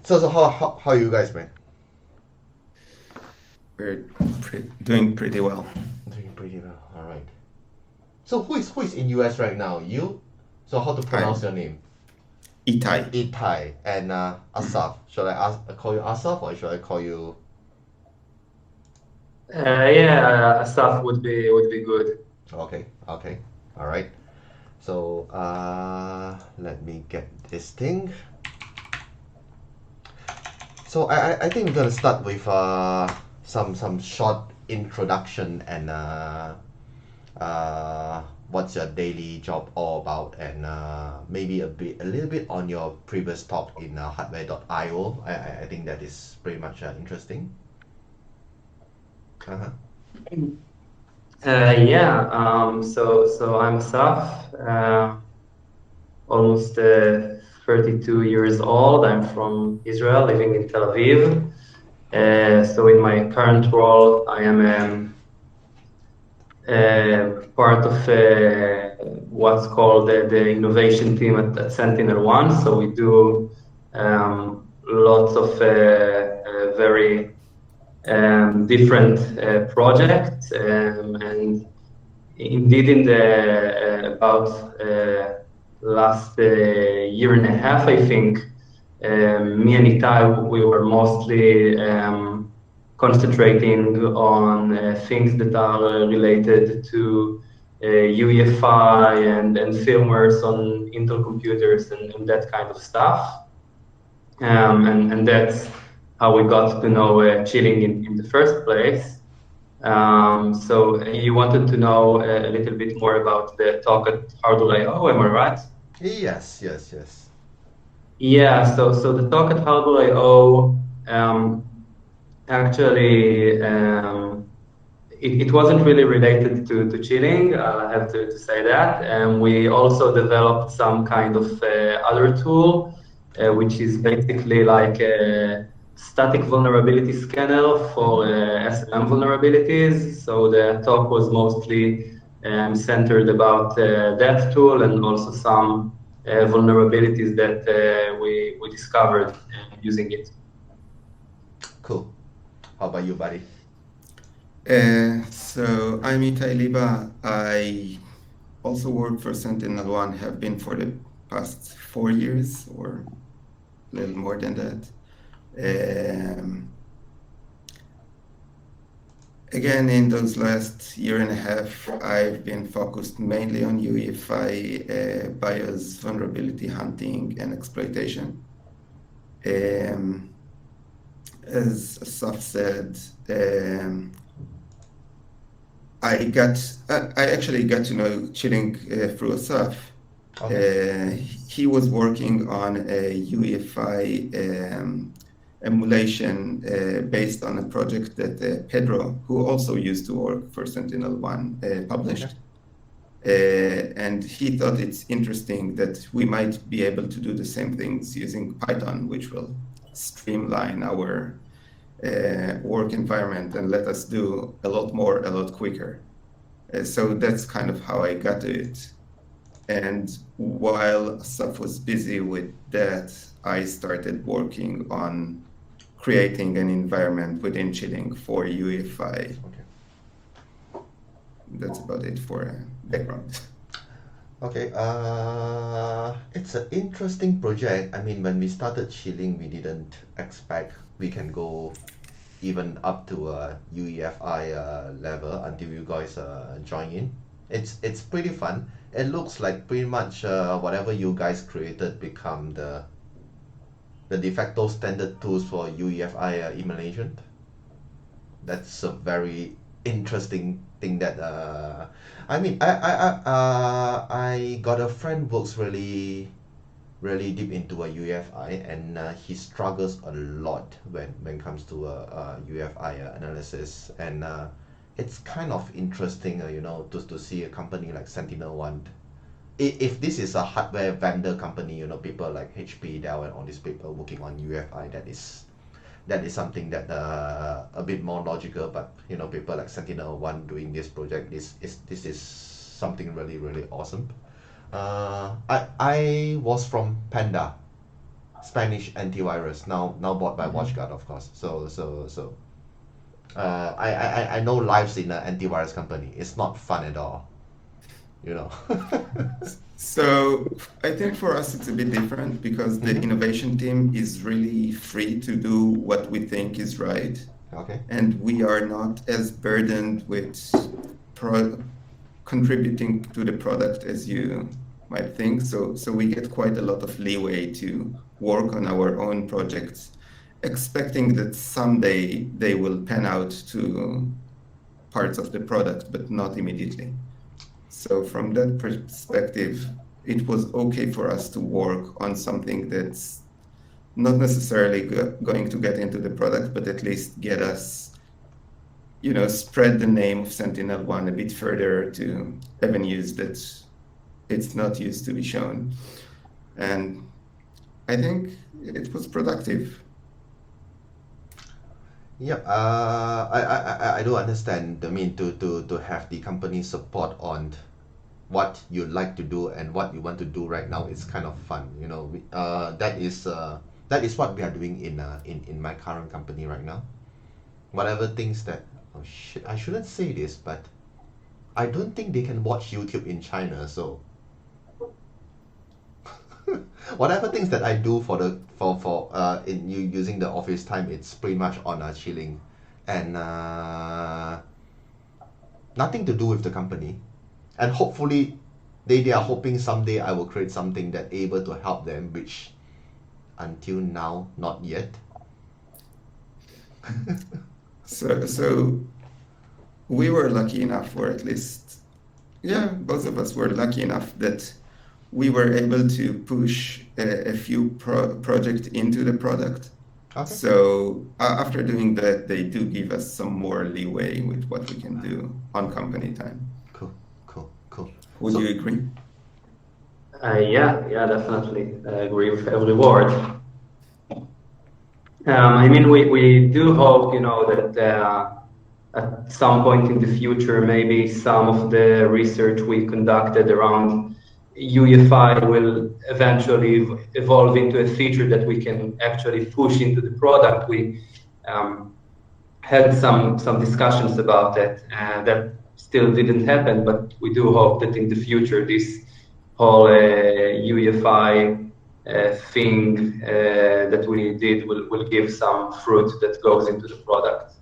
So how are you guys, man? We're doing pretty well. Doing pretty well. All right. So who is in US right now? You. So how to Hi, pronounce your name? Itai. Itai and Assaf. Should I call you Assaf or should I call you? Yeah, Assaf would be good. Okay. Okay. All right. So let me get this thing. So I think we're gonna start with some short introduction and what's your daily job all about and maybe a little bit on your previous talk in hardware.io. I think that is pretty much interesting. Uh-huh. Yeah, so I'm Assaf, almost 32 years old. I'm from Israel, living in Tel Aviv. Okay. So in my current role, I am part of what's called the innovation team at Sentinel One. So we do lots of very different projects, and indeed in the about last year and a half, I think, me and Itai, we were mostly concentrating on things that are related to UEFI and firmwares on Intel computers and that kind of stuff. And that's how we got to know Qiling in the first place. So you wanted to know a little bit more about the talk at Hardware.io, am I right? Yes, yes, yes. Yeah, so the talk at Hardware.io actually it wasn't really related to Qiling, I have to say that. We also developed some kind of other tool, which is basically like a static vulnerability scanner for SLM vulnerabilities. So the talk was mostly centered about that tool and also some vulnerabilities that we discovered using it. Cool. How about you, buddy? So I'm Itai Liba. I also work for Sentinel One, have been for the past 4 years or a little more than that. Um, Again, in those last year and a half, I've been focused mainly on UEFI, BIOS vulnerability hunting and exploitation. Um, as Asaf said, I actually got to know Qiling through Asaf. Okay. He was working on a UEFI emulation based on a project that Pedro, who also used to work for Sentinel One, Okay. published. And he thought it's interesting that we might be able to do the same things using Python, which will streamline our work environment and let us do a lot more, a lot quicker. So that's kind of how I got to it. And while Asaf was busy with that, I started working on creating an environment within Qiling for UEFI. Okay. That's about it for background. Okay, it's an interesting project. I mean, when we started Chilling, we didn't expect we can go even up to a UEFI level until you guys join in. It's pretty fun. It looks like pretty much whatever you guys created become the de facto standard tools for UEFI emulation. That's a very interesting thing that I mean I got a friend works really deep into a UFI and he struggles a lot when it comes to UFI analysis and it's kind of interesting to see a company like Sentinel One if this is a hardware vendor company, people like HP, Dell, and all these people working on UFI, that is something that a bit more logical. But people like Sentinel One doing this project, this is something really really awesome. I was from Panda. Spanish antivirus, now bought by WatchGuard, of course. I know lives in an antivirus company. It's not fun at all, you know. So I think for us it's a bit different because the innovation team is really free to do what we think is right. Okay. And we are not as burdened with contributing to the product as you might think. So we get quite a lot of leeway to work on our own projects, expecting that someday they will pan out to parts of the product, but not immediately. So from that perspective, it was okay for us to work on something that's not necessarily going to get into the product, but at least get us, spread the name of Sentinel-1 a bit further to avenues that it's not used to be shown. And I think it was productive. Yeah, I do understand. I mean, to have the company support on what you like to do and what you want to do right now is kind of fun. That is what we are doing in my current company right now. Whatever things that, oh shit, I shouldn't say this, but I don't think they can watch YouTube in China. So whatever things that I do in using the office time, it's pretty much on Qiling, and nothing to do with the company. And hopefully, they are hoping someday I will create something that able to help them, which until now not yet. So we were lucky enough, or at least, both of us were lucky enough that we were able to push a few projects into the product. Okay. So after doing that, they do give us some more leeway with what we can do on company time. Cool. Would you agree? Yeah, definitely. I agree with every word. I mean, we do hope, that at some point in the future, maybe some of the research we conducted around EFI will eventually evolve into a feature that we can actually push into the product. We had some discussions about it, that still didn't happen, but we do hope that in the future this whole EFI thing that we did will give some fruit that goes into the product.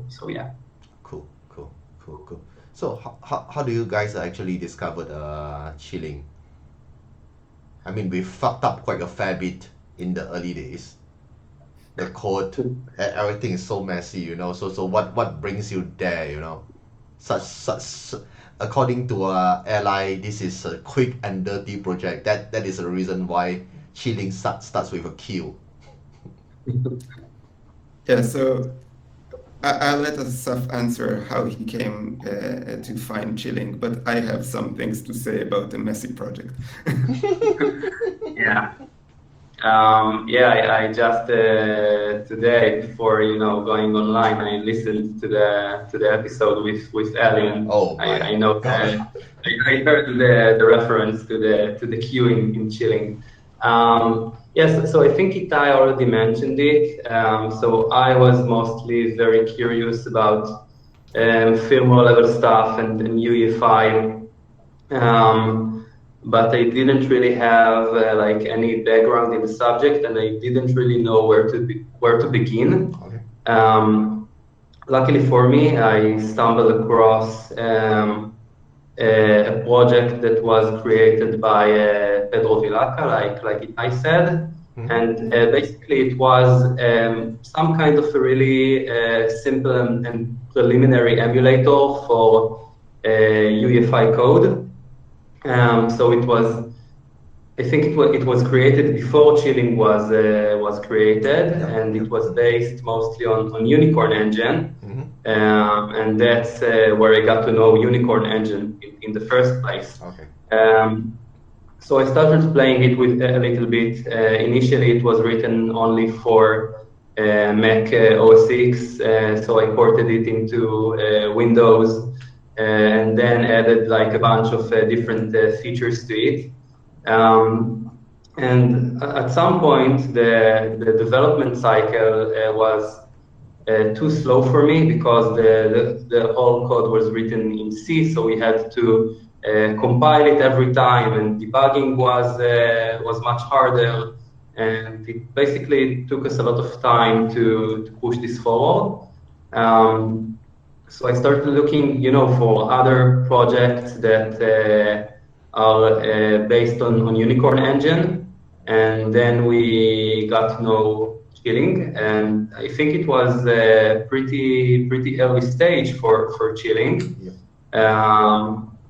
So yeah. Cool. So how do you guys actually discovered Qiling? I mean, we fucked up quite a fair bit in the early days. The code, everything is so messy, So what brings you there, Such according to Ally, this is a quick and dirty project. That is the reason why Qiling starts with a Q. Yeah, so I'll let Assaf answer how he came to find Qiling, but I have some things to say about the messy project. Yeah. I just today before going online, I listened to the episode with Alien. Oh my I know God. I heard the reference to the queue in Qiling. Yes, so I think Itai already mentioned it. So I was mostly very curious about firmware level stuff and UEFI. But I didn't really have any background in the subject, and I didn't really know where to begin. Okay. Luckily for me, I stumbled across a project that was created by Pedro Vilaca, like Itai said, and basically it was some kind of a really simple and preliminary emulator for UEFI code. So it was, I think it was created before Qiling was created, and it was based mostly on Unicorn Engine, and that's where I got to know Unicorn Engine in the first place. Okay. So I started playing it with a little bit. Initially, it was written only for Mac OS X, so I ported it into Windows. And then added a bunch of different features to it. And at some point, the development cycle was too slow for me because the whole code was written in C, so we had to compile it every time, and debugging was much harder, and it basically took us a lot of time to push this forward. So I started looking, for other projects that are based on Unicorn Engine, and then we got to know Qiling, and I think it was a pretty early stage for Qiling. Yeah.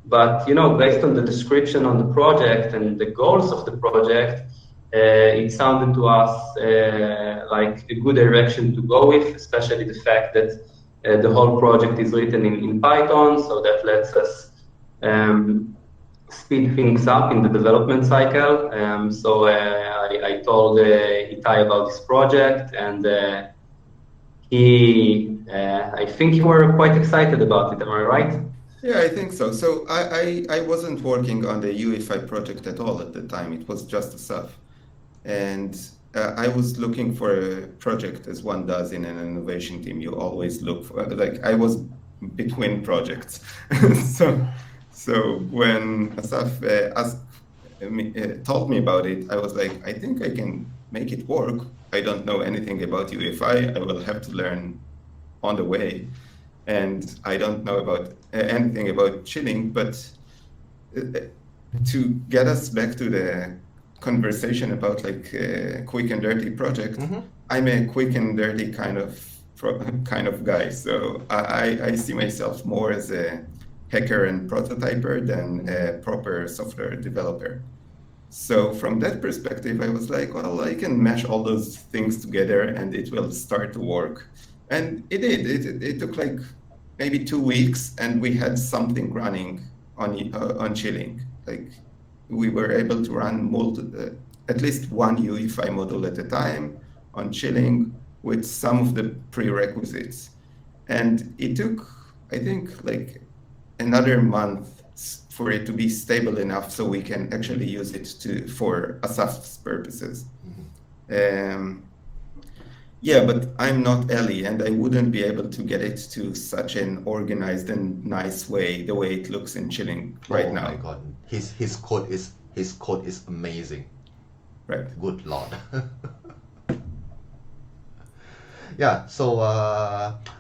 But based on the description on the project and the goals of the project, it sounded to us like a good direction to go with, especially the fact that the whole project is written in Python, so that lets us speed things up in the development cycle. So I told Itai about this project, and I think you were quite excited about it. Am I right? Yeah, I think so. So I wasn't working on the EFI project at all at the time. It was just Assaf. And I was looking for a project, as one does in an innovation team. You always look for, like, I was between projects. So when Assaf told me about it, I was like, I think I can make it work. I don't know anything about EFI. I will have to learn on the way. And I don't know about anything about Qiling, but to get us back to the conversation about like quick and dirty project, I'm a quick and dirty kind of guy. So I see myself more as a hacker and prototyper than a proper software developer. So from that perspective, I was like, well, I can mash all those things together and it will start to work. And it did. It took like maybe 2 weeks, and we had something running on Qiling. Like we were able to run at least one EFI module at a time on Qiling with some of the prerequisites. And it took, I think, like another month for it to be stable enough so we can actually use it for Assaf's purposes. Yeah, but I'm not Ellie, and I wouldn't be able to get it to such an organized and nice way, the way it looks in Qiling right now. Oh my God, his code is amazing. Right. Good Lord. Yeah. So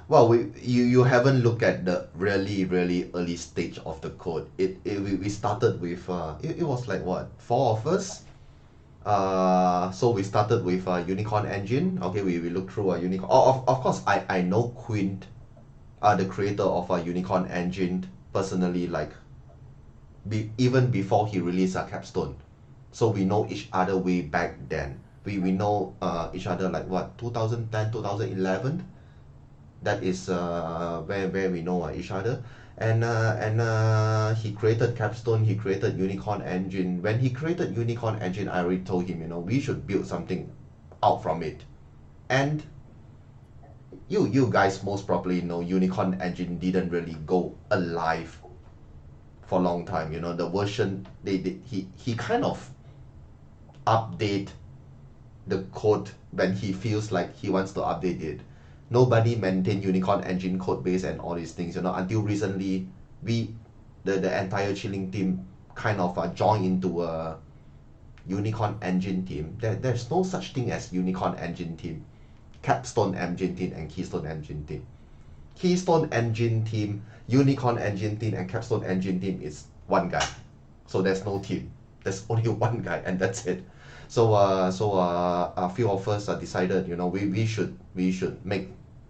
well, you haven't looked at the really early stage of the code. We started with it was like what, 4 of us. So we started with Unicorn Engine. Okay, we looked through a Unicorn. Of course, I know Quint, the creator of Unicorn Engine personally, like even before he released Capstone. So we know each other way back then. We know each other like what, 2010, 2011. That is where we know each other. And he created Capstone, he created Unicorn Engine. When he created Unicorn Engine, I already told him, we should build something out from it. And you guys most probably know Unicorn Engine didn't really go alive for a long time. The version, he kind of update the code when he feels like he wants to update it. Nobody maintained Unicorn Engine code base and all these things, until recently the entire Qiling team kind of joined into a Unicorn Engine team. There's no such thing as Unicorn Engine team, Capstone Engine team, and Keystone Engine team. Keystone Engine team, Unicorn Engine team, and Capstone Engine team is one guy. So there's no team. There's only one guy, and that's it. So a few of us decided, we should make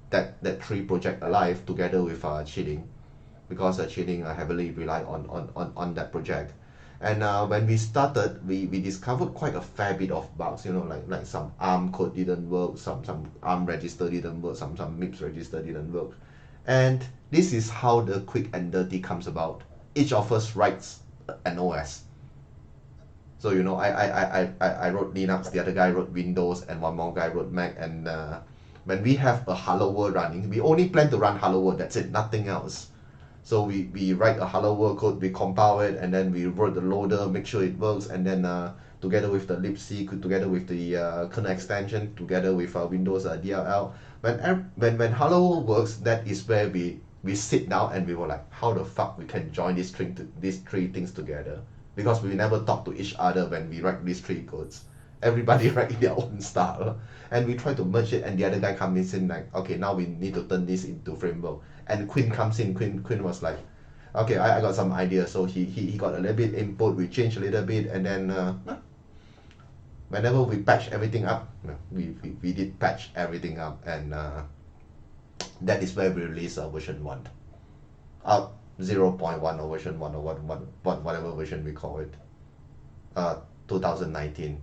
that 3 project alive together with Qiling, because Qiling heavily rely on that project. And when we started, we discovered quite a fair bit of bugs, like some ARM code didn't work, some ARM register didn't work, some MIPS register didn't work. And this is how the quick and dirty comes about. Each of us writes an OS. So I wrote Linux, the other guy wrote Windows, and one more guy wrote Mac. And when we have a Hello World running, we only plan to run Hello World, that's it, nothing else. So we write a hello world code, we compile it, and then we wrote the loader, make sure it works, and then together with the libc, together with the kernel extension, together with Windows DLL. When hello world works, that is where we sit down and we were like, how the fuck we can join these three things together? Because we never talk to each other when we write these three codes. Everybody write their own style, and we try to merge it, and the other guy comes in like, okay, now we need to turn this into framework. And Quinn comes in. Quinn was like, okay, I got some idea. So he got a little bit input. We changed a little bit, and then whenever we patch everything up, we did patch everything up, and that is where we release version 1. 0.1 or version 1 or whatever version we call it. 2019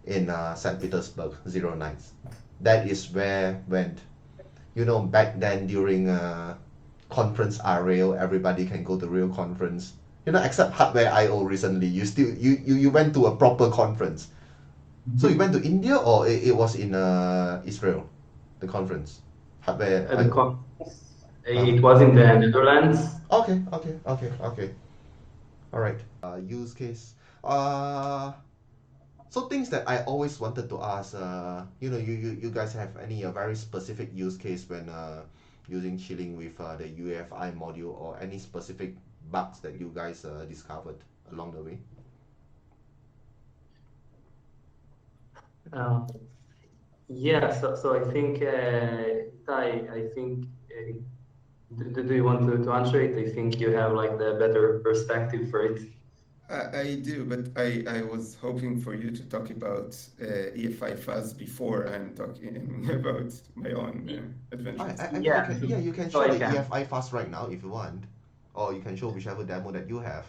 in St. Petersburg, 09. That is where went. Back then during conference RAIL, everybody can go to real conference. Except Hardware IO recently, you went to a proper conference. So you went to India, or it was in Israel, the conference? Hardware. It was in the Netherlands. Okay. All right. Use case. So things that I always wanted to ask. You guys have any very specific use case when using Qiling with the EFI module, or any specific bugs that you guys discovered along the way? Yeah, so I think I think do you want to answer it? I think you have like the better perspective for it. I do, but I was hoping for you to talk about EFI fuzz before I'm talking about my own adventures. You can show the EFI fast right now if you want, or you can show whichever demo that you have.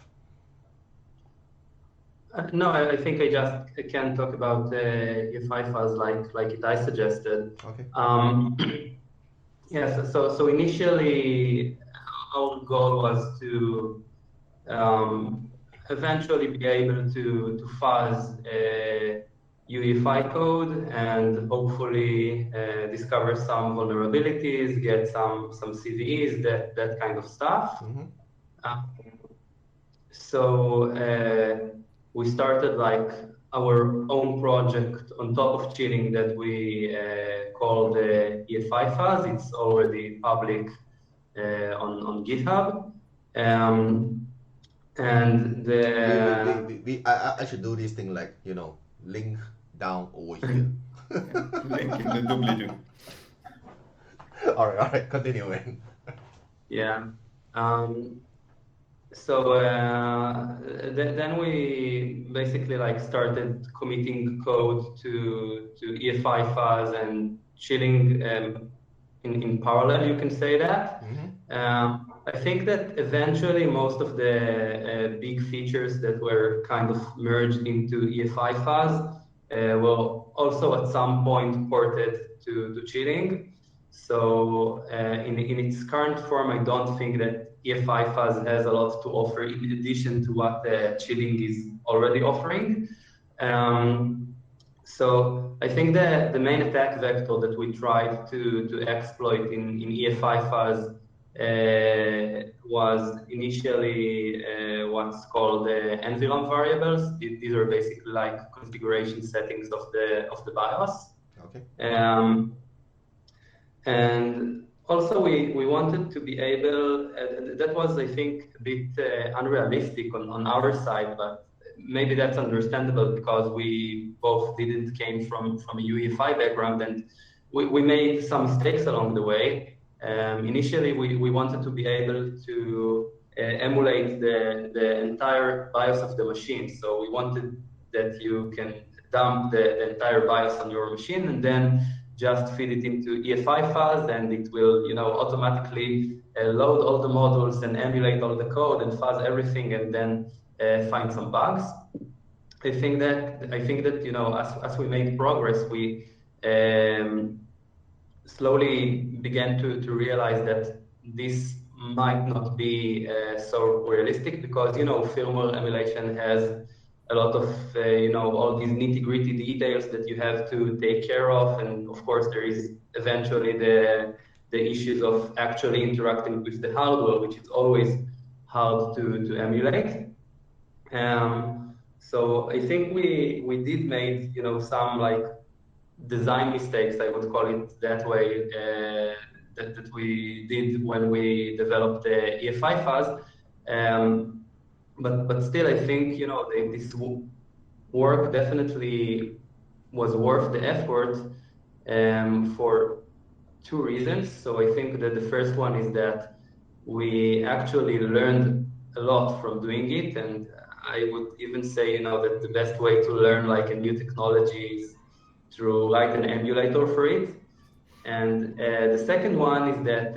No, I think I just can talk about EFI fuzz like Itai suggested. Okay. Yes. So initially, our goal was to eventually be able to fuzz UEFI code and hopefully discover some vulnerabilities, get some CVEs, that kind of stuff. So we started like our own project on top of Qiling that we called EFI fuzz. It's already public on GitHub. And I should do this thing like, link down over here. Link in the doobly-doo. All right, continuing. Yeah. So then we basically like started committing code to EFI fuzz and Qiling in parallel, you can say that. I think that eventually most of the big features that were kind of merged into EFI fuzz were also at some point ported to Qiling. So in its current form, I don't think that EFI fuzz has a lot to offer in addition to what Qiling is already offering. So I think that the main attack vector that we tried to exploit in EFI fuzz was initially what's called environment variables. These are basically like configuration settings of the BIOS. Okay. And also we wanted to be able, that was I think a bit unrealistic on our side, but maybe that's understandable because we both didn't came from a UEFI background, and we made some mistakes along the way. Initially, we wanted to be able to emulate the entire BIOS of the machine. So we wanted that you can dump the entire BIOS on your machine and then just feed it into EFI fuzz, and it will, automatically load all the modules and emulate all the code and fuzz everything, and then find some bugs. I think that as we made progress, we slowly began to realize that this might not be so realistic because firmware emulation has a lot of all these nitty-gritty details that you have to take care of, and of course there is eventually the the issues of actually interacting with the hardware, which is always hard to emulate. So I think we did make, you know, some like design mistakes, I would call it that way, that we did when we developed the EFI fuzz. But still, I think, you know, this work definitely was worth the effort, for two reasons. So I think that the first one is that we actually learned a lot from doing it, and I would even say, you know, that the best way to learn like a new technology is through write an emulator for it. And the second one is that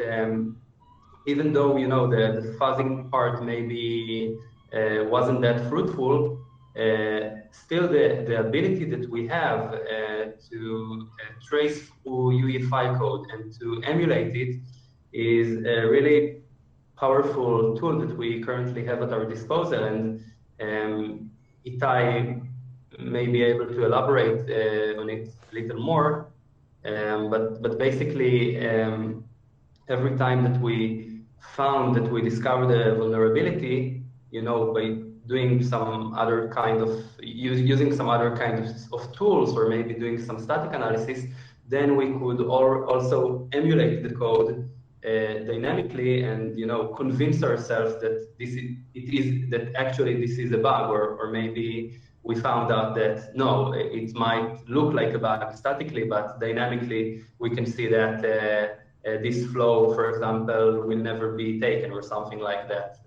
even though, you know, the fuzzing part maybe wasn't that fruitful, still the ability that we have to trace through UEFI code and to emulate it is a really powerful tool that we currently have at our disposal. And Itai may be able to elaborate on it a little more. But basically, every time that we found that we discovered a vulnerability, you know, by doing some other kind of using some other kind of tools, or maybe doing some static analysis, then we could also emulate the code dynamically, and, you know, convince ourselves that that actually this is a bug, or maybe we found out that no, it might look like a bug statically, but dynamically we can see that this flow, for example, will never be taken, or something like that.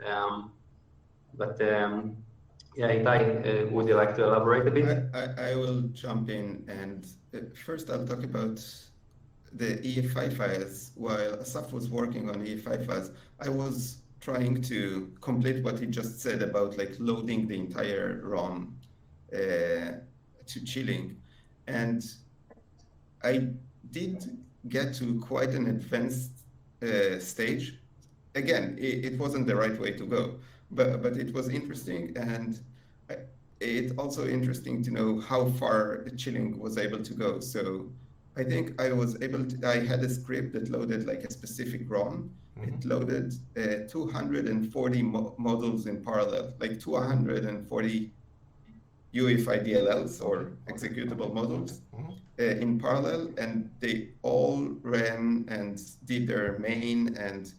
Yeah, Itai, would you like to elaborate a bit? I will jump in, and first I'll talk about the EFI files. While Assaf was working on EFI files, I was trying to complete what he just said about like loading the entire ROM to Qiling, and I did get to quite an advanced stage. Again, it wasn't the right way to go, but it was interesting, and it's also interesting to know how far Qiling was able to go. So I think I was able to, I had a script that loaded like a specific ROM. Mm-hmm. It loaded 240 modules in parallel, like 240 UEFI DLLs, or executable modules, in parallel, and they all ran and did their main, and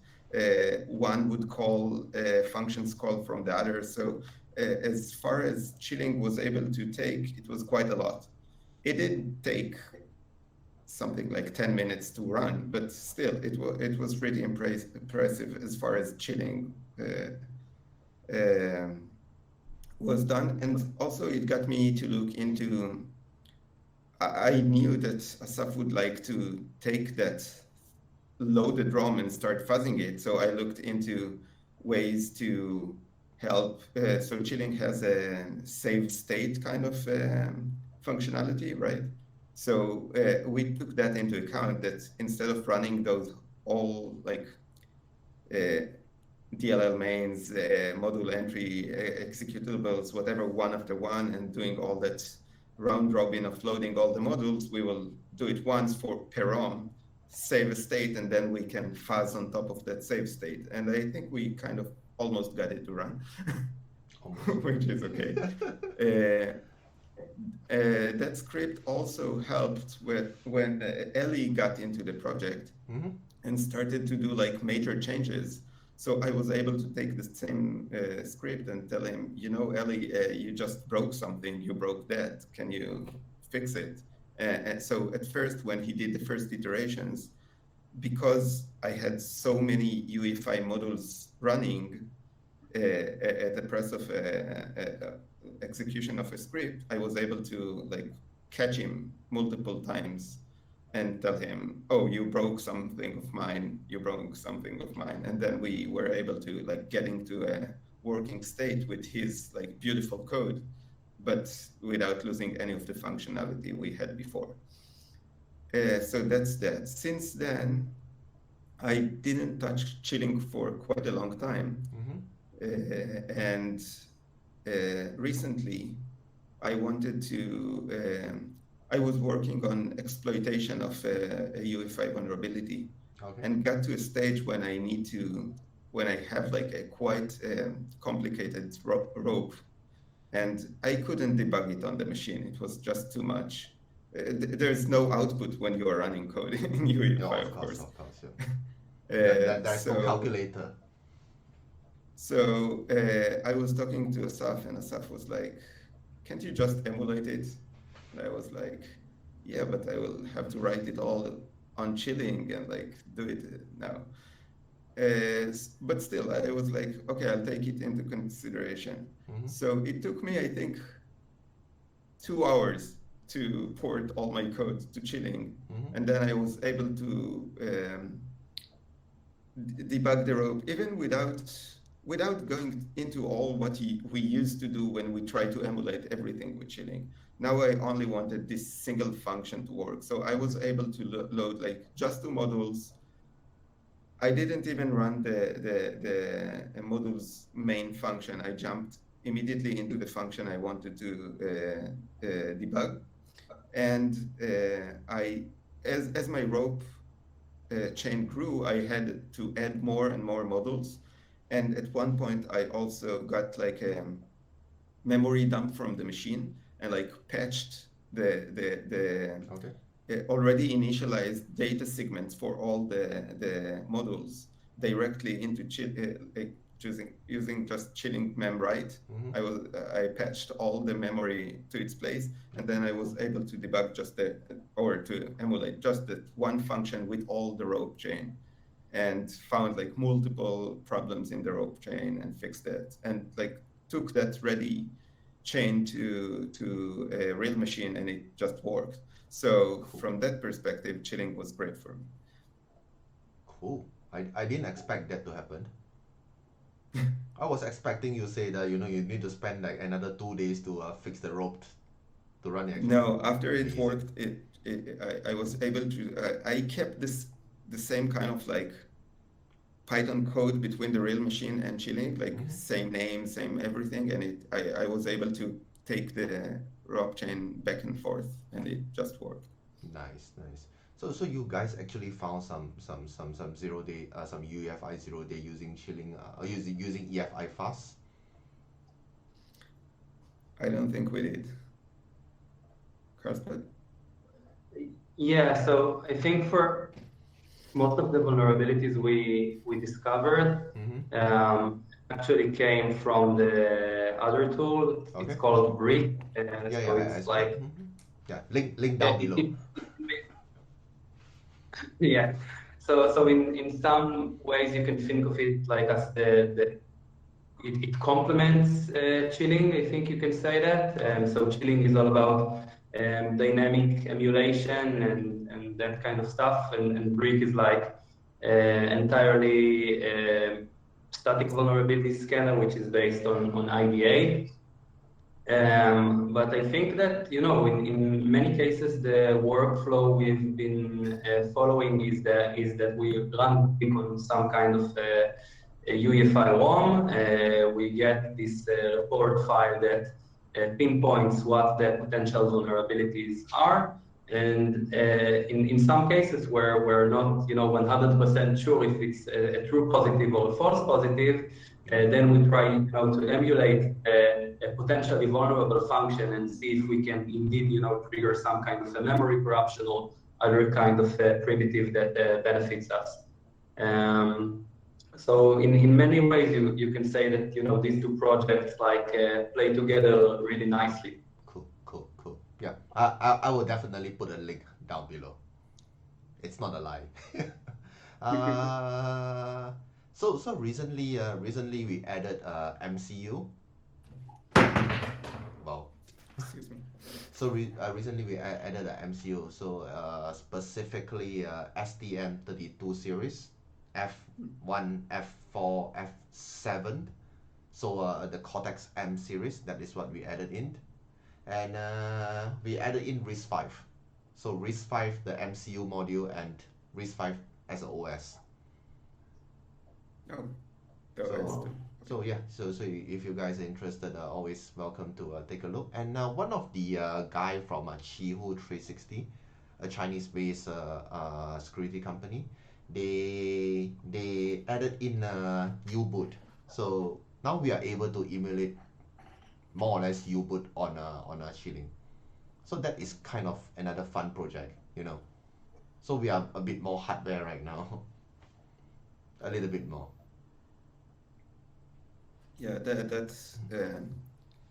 one would call functions called from the other. So as far as Qiling was able to take, it was quite a lot. It did take something like 10 minutes to run, but still it was pretty impressive as far as Qiling was done. And also it got me to look into, I knew that Assaf would like to take that loaded ROM and start fuzzing it. So I looked into ways to help. So Qiling has a save state kind of functionality, right? So we took that into account, that instead of running those all like DLL mains, module entry, executables, whatever, one after one, and doing all that round robin of loading all the modules, we will do it once per ROM, save a state, and then we can fuzz on top of that save state. And I think we kind of almost got it to run, which is okay. That script also helped when Ellie got into the project, mm-hmm. and started to do like major changes. So I was able to take the same script and tell him, you know, Ellie, you just broke something. You broke that. Can you fix it? And so at first, when he did the first iterations, because I had so many UEFI modules running at the press of execution of a script, I was able to like catch him multiple times and tell him, oh, you broke something of mine, you broke something of mine. And then we were able to like get into a working state with his like beautiful code, but without losing any of the functionality we had before. So that's that. Since then, I didn't touch Qiling for quite a long time. Mm-hmm. And recently, I wanted to, I was working on exploitation of a UEFI vulnerability. Okay. and got to a stage when when I have like a quite complicated rope, and I couldn't debug it on the machine. It was just too much. There's no output when you are running code in Yeah, UEFI, of course. of course, yeah. Uh, There's no so calculator. I was talking to Assaf, and Assaf was like, "Can't you just emulate it?" And I was like, "Yeah, but I will have to write it all on Chilling and like do it now." But still, I was like, "Okay, I'll take it into consideration." Mm-hmm. So it took me, I think, 2 hours to port all my code to Chilling, Mm-hmm. and then I was able to debug the rope even without going into all what we used to do when we try to emulate everything with Chilling. Now I only wanted this single function to work, so I was able to load like just 2 modules. I didn't even run the module's main function. I jumped immediately into the function I wanted to debug, and I as my rope chain grew, I had to add more and more modules. And at one point, I also got like a memory dump from the machine and like patched Okay. already initialized data segments for all the modules directly into like using just chilling memwrite. Mm-hmm. I patched all the memory to its place, and then I was able to debug just or to emulate just that one function with all the rope chain, and found like multiple problems in the rope chain and fixed it, and like took that ready chain to a real machine, and it just worked. So Cool. from that perspective, Chilling was great for me. Cool. I didn't expect that to happen. I was expecting you say that you need to spend like another 2 days to fix the rope to run it. No, after it Amazing. worked, I was able to. I kept the same kind of like Python code between the real machine and Chilling, like Mm-hmm. same name, same everything, and I was able to take the rope chain back and forth, and it just worked. Nice, nice. So you guys actually found some 0 day some UEFI 0 day using chilling using EFI fast. I don't think we did, but Yeah, so I think for most of the vulnerabilities we discovered Mm-hmm. actually came from the other tool. It's Okay. called Brick. Yeah, So I it's saw it. like Mm-hmm. Yeah, link down it, below. it, yeah. So in some ways you can think of it like as it complements chilling. I think you can say that. Okay. So chilling is all about dynamic emulation and that kind of stuff, and Brick is like entirely static vulnerability scanner, which is based on IDA. But I think that, in many cases, the workflow we've been following is that we run Brick on some kind of a UEFI ROM. We get this report file that pinpoints what the potential vulnerabilities are. And in some cases where we're not, 100% sure if it's a true positive or a false positive, Okay. then we try, to emulate a potentially vulnerable function and see if we can indeed, trigger some kind of a memory corruption or other kind of primitive that benefits us. Um, so in many ways, you can say that these two projects like play together really nicely. Cool, cool, cool. Yeah, I will definitely put a link down below. It's not a lie. uh, so recently we added MCU. Wow. excuse me. So recently we added a MCU. So specifically STM32 series, F1, F4, F7. So the Cortex M series, that is what we added in, and we added in RISC-V. So RISC-V, the MCU module, and RISC-V as a OS. Oh, that's So the okay. yeah, so if you guys are interested, always welcome to take a look. And one of the guy from Qihu 360, a Chinese-based security company, they added in a U-boot. So now we are able to emulate more or less U-boot on a Qiling. So that is kind of another fun project, you know. So we are a bit more hardware right now, a little bit more. Yeah, that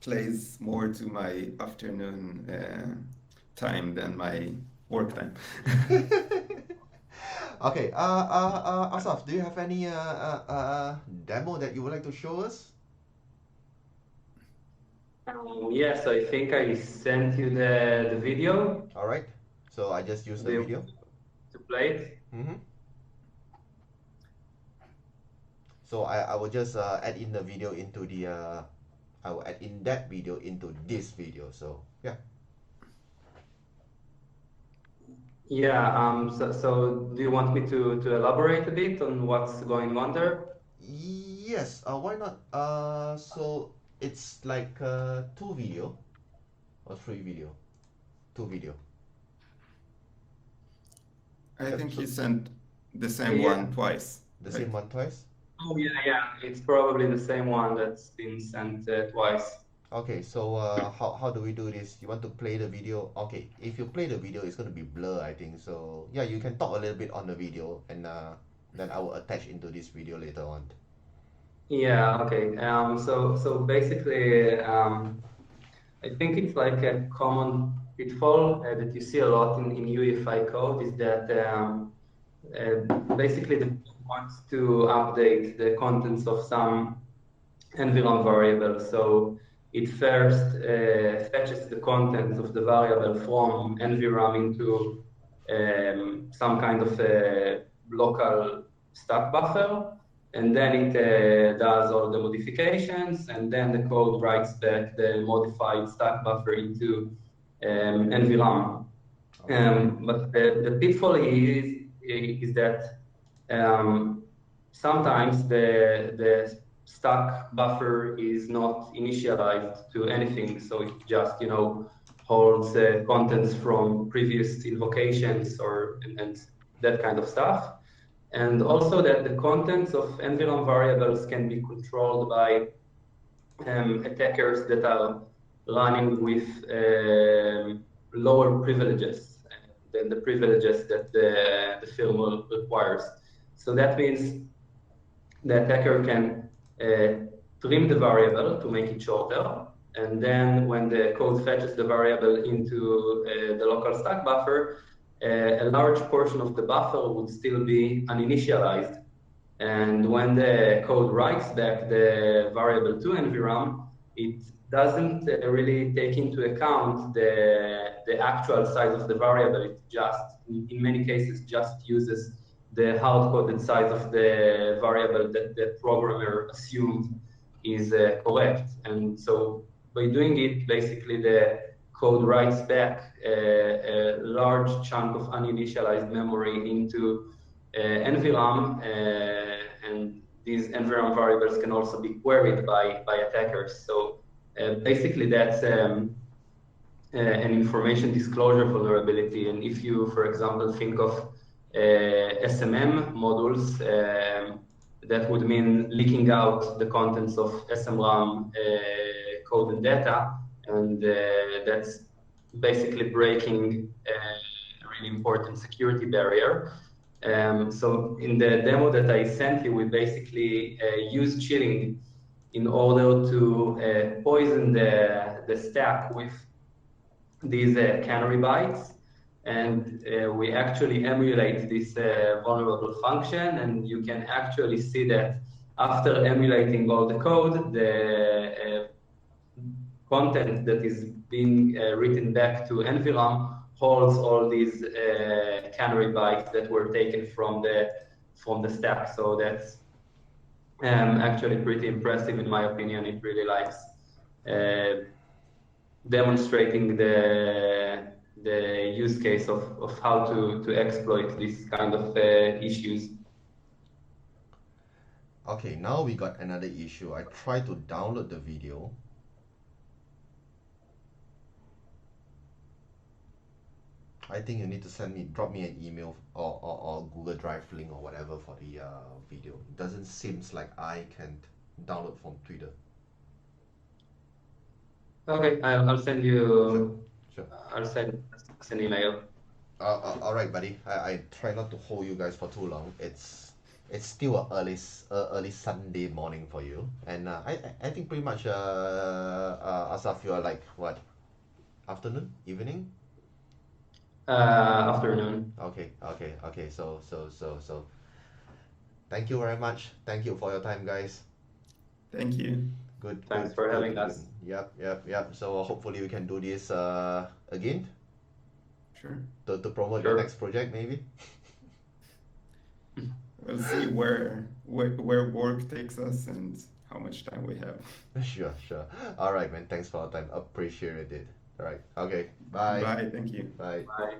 plays more to my afternoon time than my work time. Okay, Asaf, do you have any demo that you would like to show us? Yes, I think I sent you the video. All right, so I just use Do the you video. want to play it? Mm-hmm. So I will just add in the video into the I will add in that video into this video. So yeah. Yeah, so do you want me to elaborate a bit on what's going on there? Yes, why not? So it's like two video or three video, two video. I Yep. think you So sent the same Yeah. one twice, the right? same one twice. Oh, yeah. It's probably the same one that's been sent twice. Okay, so how do we do this? You want to play the video? Okay, if you play the video, it's gonna be blur, I think. So yeah, you can talk a little bit on the video, and then I will attach into this video later on. Yeah, okay. So basically, I think it's like a common pitfall that you see a lot in UEFI code is that basically the code wants to update the contents of some environment variable. So it first fetches the contents of the variable from NVRAM into some kind of a local stack buffer, and then it does all the modifications, and then the code writes back the modified stack buffer into NVRAM. Okay. But the pitfall is that sometimes the stack buffer is not initialized to anything, so it just holds contents from previous invocations and that kind of stuff. And also that the contents of environment variables can be controlled by attackers that are running with lower privileges than the privileges that the firmware requires. So that means the attacker can trim the variable to make it shorter, and then when the code fetches the variable into the local stack buffer, a large portion of the buffer would still be uninitialized. And when the code writes back the variable to NVRAM, it doesn't really take into account the actual size of the variable. It just, in many cases, just uses the hard-coded size of the variable that the programmer assumed is correct. And so by doing it, basically the code writes back a large chunk of uninitialized memory into NVRAM, and these NVRAM variables can also be queried by attackers. So basically that's an information disclosure vulnerability. And if you, for example, think of SMM modules, that would mean leaking out the contents of SMRAM code and data, and that's basically breaking a really important security barrier. So in the demo that I sent you, we basically use Qiling in order to poison the stack with these canary bytes. And we actually emulate this vulnerable function, and you can actually see that after emulating all the code, the content that is being written back to NVRAM holds all these canary bytes that were taken from the stack. So that's actually pretty impressive in my opinion. It really likes demonstrating the use case of how to exploit this kind of issues. Okay, now we got another issue. I tried to download the video. I think you need to drop me an email or Google Drive link or whatever for the video. It doesn't seems like I can download from Twitter. Okay, I'll send Sure, you. sure. I'll send an email. All right, buddy. I try not to hold you guys for too long. It's still a early Sunday morning for you, and I think pretty much Asaf, you are like what, afternoon, evening? Afternoon. Okay. So thank you very much. Thank you for your time, guys. Thank you. Thanks for having us. Yep. So hopefully we can do this again Sure. to promote your Sure. next project, maybe. We'll see where work takes us and how much time we have. Sure. All right, man. Thanks for your time. Appreciate it. All right. Okay. Bye. Bye. Thank you. Bye. Bye.